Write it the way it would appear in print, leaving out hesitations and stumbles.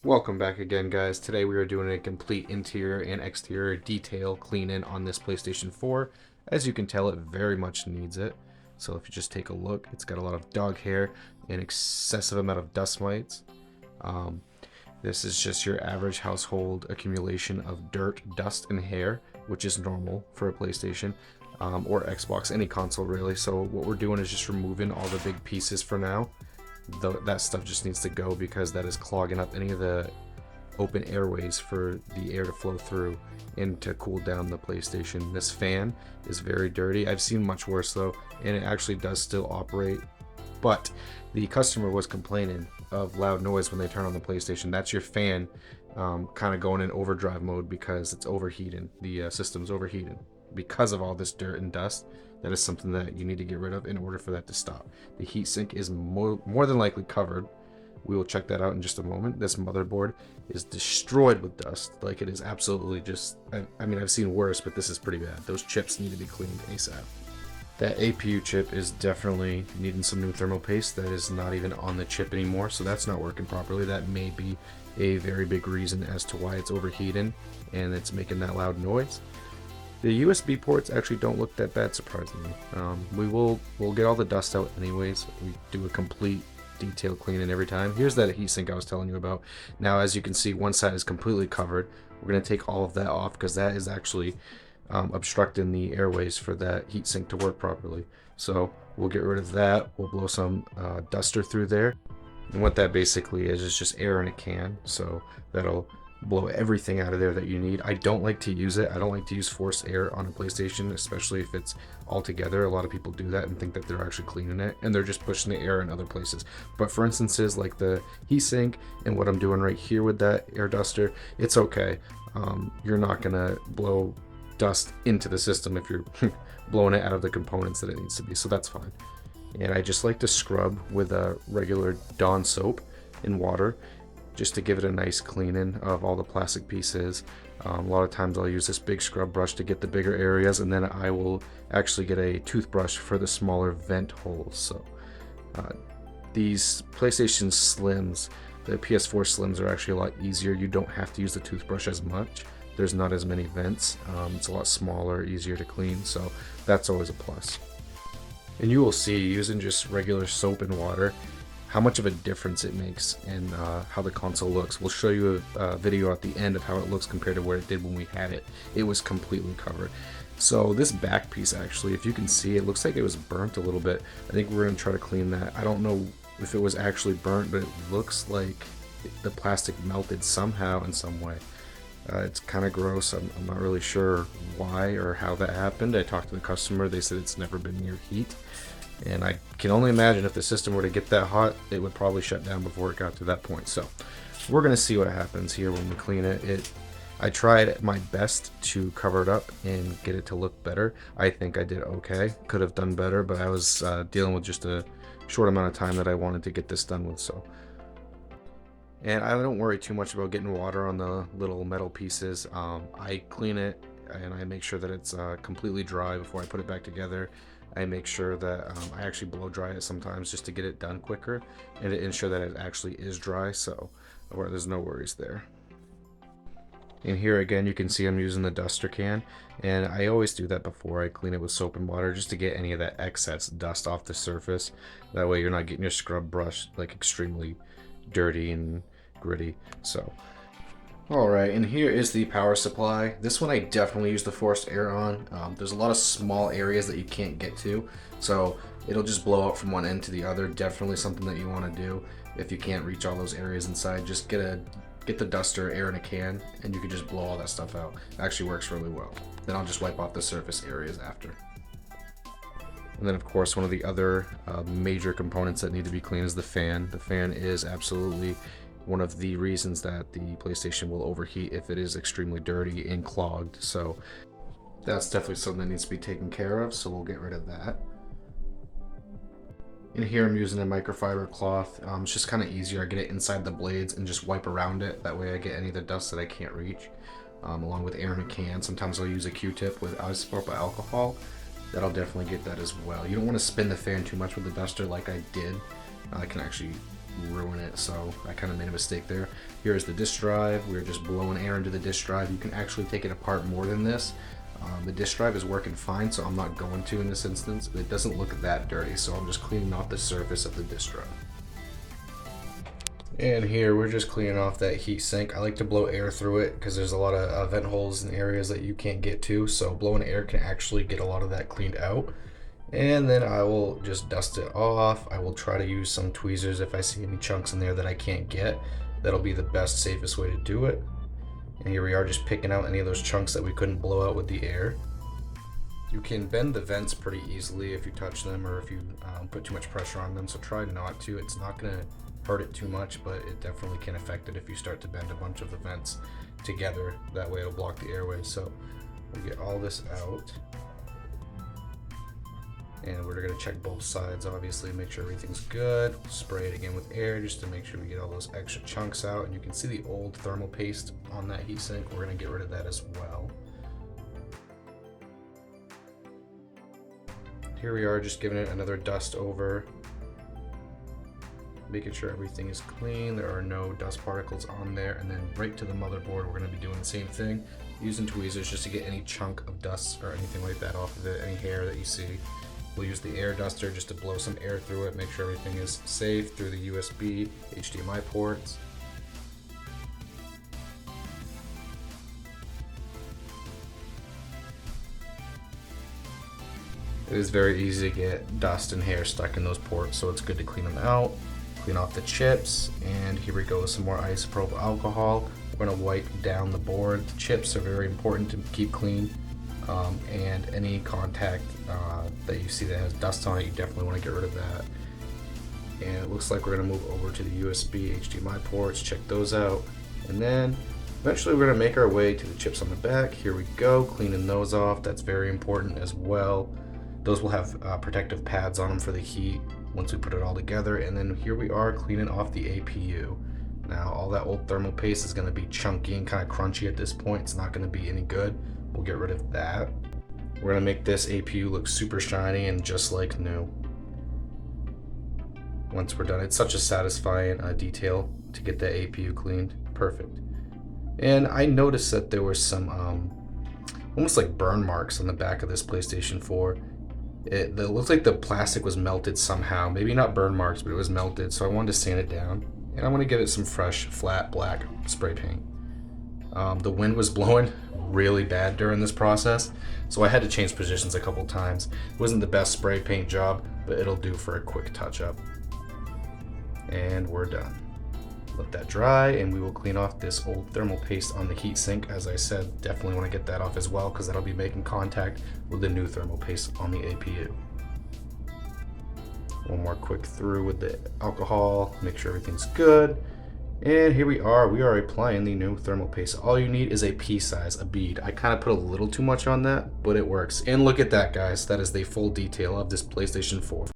Welcome back again, guys. Today we are doing a complete interior and exterior detail clean-in on this PlayStation 4. As you can tell, it very much needs it. So if you just take a look, it's got a lot of dog hair and excessive amount of dust mites. Um, this is just your average household accumulation of dirt, dust, and hair, which is normal for a PlayStation or Xbox, any console really. So what we're doing is just removing all the big pieces for now. That stuff just needs to go because that is clogging up any of the open airways for the air to flow through and to cool down the PlayStation. This fan is very dirty. I've seen much worse though, and it actually does still operate, but the customer was complaining of loud noise when they turn on the PlayStation. That's your fan kind of going in overdrive mode because it's overheating. The system's overheating because of all this dirt and dust. That is something that you need to get rid of in order for that to stop. The heatsink is more than likely covered. We will check that out in just a moment. This motherboard is destroyed with dust. Like, it is absolutely just, I mean, I've seen worse, but this is pretty bad. Those chips need to be cleaned ASAP. That APU chip is definitely needing some new thermal paste. That is not even on the chip anymore, so that's not working properly. That may be a very big reason as to why it's overheating and it's making that loud noise. The USB ports actually don't look that bad, surprisingly. We'll get all the dust out anyways. We do a complete detail cleaning every time. Here's that heatsink I was telling you about. Now, as you can see, one side is completely covered. We're going to take all of that off because that is actually obstructing the airways for that heatsink to work properly. So we'll get rid of that. We'll blow some duster through there. And what that basically is just air in a can. So that'll blow everything out of there that you need. I don't like to use it. I don't like to use forced air on a PlayStation, especially if it's all together. A lot of people do that and think that they're actually cleaning it, and they're just pushing the air in other places. But for instances like the heatsink and what I'm doing right here with that air duster, it's okay. You're not gonna blow dust into the system if you're blowing it out of the components that it needs to be, so that's fine. And I just like to scrub with a regular Dawn soap in water, just to give it a nice cleaning of all the plastic pieces. A lot of times I'll use this big scrub brush to get the bigger areas, and then I will actually get a toothbrush for the smaller vent holes. So these PlayStation Slims, the PS4 Slims, are actually a lot easier. You don't have to use the toothbrush as much. There's not as many vents. It's a lot smaller, easier to clean, so that's always a plus. And you will see, using just regular soap and water, how much of a difference it makes in how the console looks. We'll show you a video at the end of how it looks compared to what it did when we had it. It was completely covered. So this back piece, actually, if you can see, it looks like it was burnt a little bit. I think we're going to try to clean that. I don't know if it was actually burnt, but it looks like the plastic melted somehow in some way. It's kind of gross. I'm not really sure why or how that happened. I talked to the customer. They said it's never been near heat. And I can only imagine if the system were to get that hot, it would probably shut down before it got to that point. So we're going to see what happens here when we clean it. I tried my best to cover it up and get it to look better. I think I did okay. Could have done better, but I was dealing with just a short amount of time that I wanted to get this done with. And I don't worry too much about getting water on the little metal pieces. I clean it and I make sure that it's completely dry before I put it back together. I make sure that I actually blow dry it sometimes just to get it done quicker and to ensure that it actually is dry, so there's no worries there. And here again, you can see I'm using the duster can, and I always do that before I clean it with soap and water just to get any of that excess dust off the surface. That way you're not getting your scrub brush like extremely dirty and gritty. So alright, and here is the power supply. This one I definitely use the forced air on. There's a lot of small areas that you can't get to, so it'll just blow up from one end to the other. Definitely something that you want to do if you can't reach all those areas inside. Just get the duster, air in a can, and you can just blow all that stuff out. It actually works really well. Then I'll just wipe off the surface areas after. And then of course one of the other major components that need to be cleaned is the fan. The fan is absolutely one of the reasons that the PlayStation will overheat if it is extremely dirty and clogged. So that's definitely something that needs to be taken care of, so we'll get rid of that. And here I'm using a microfiber cloth. It's just kind of easier. I get it inside the blades and just wipe around it. That way I get any of the dust that I can't reach. Along with air in a can. Sometimes I'll use a Q-tip with isopropyl alcohol. That'll definitely get that as well. You don't want to spin the fan too much with the duster like I did. I can actually ruin it, so I kind of made a mistake there. Here's the disk drive. We're just blowing air into the disk drive. You can actually take it apart more than this. The disk drive is working fine, so I'm not going to in this instance. It doesn't look that dirty, so I'm just cleaning off the surface of the disk drive. And here we're just cleaning off that heat sink. I like to blow air through it because there's a lot of vent holes in areas that you can't get to, so blowing air can actually get a lot of that cleaned out. And then I will just dust it off. I will try to use some tweezers if I see any chunks in there that I can't get. That'll be the best, safest way to do it. And here we are, just picking out any of those chunks that we couldn't blow out with the air. You can bend the vents pretty easily if you touch them or if you put too much pressure on them, so try not to. It's not going to hurt it too much, but it definitely can affect it if you start to bend a bunch of the vents together. That way it'll block the airways. So we'll get all this out. And we're going to check both sides, obviously, make sure everything's good. Spray it again with air just to make sure we get all those extra chunks out. And you can see the old thermal paste on that heatsink. We're going to get rid of that as well. Here we are, just giving it another dust over. Making sure everything is clean, there are no dust particles on there. And then right to the motherboard, we're going to be doing the same thing. Using tweezers just to get any chunk of dust or anything like that off of it, any hair that you see. We'll use the air duster just to blow some air through it, make sure everything is safe through the USB, HDMI ports. It is very easy to get dust and hair stuck in those ports, so it's good to clean them out. Clean off the chips, and here we go with some more isopropyl alcohol. We're going to wipe down the board. The chips are very important to keep clean. And any contact that you see that has dust on it, you definitely want to get rid of that. And it looks like we're going to move over to the USB HDMI ports, check those out, and then eventually we're going to make our way to the chips on the back. Here we go, cleaning those off. That's very important as well. Those will have protective pads on them for the heat once we put it all together. And then here we are cleaning off the APU. Now all that old thermal paste is going to be chunky and kind of crunchy at this point. It's not going to be any good. We'll get rid of that. We're going to make this APU look super shiny and just like new. Once we're done, it's such a satisfying detail to get the APU cleaned. Perfect. And I noticed that there were some almost like burn marks on the back of this PlayStation 4. It looks like the plastic was melted somehow. Maybe not burn marks, but it was melted. So I wanted to sand it down. And I want to give it some fresh, flat, black spray paint. The wind was blowing really bad during this process, so I had to change positions a couple times. It wasn't the best spray paint job, but it'll do for a quick touch-up. And we're done. Let that dry, and we will clean off this old thermal paste on the heatsink. As I said, definitely want to get that off as well, because that'll be making contact with the new thermal paste on the APU. One more quick through with the alcohol, make sure everything's good. And here we are applying the new thermal paste. All you need is a pea size, a bead. I kind of put a little too much on that, but it works. And look at that, guys. That is the full detail of this PlayStation 4.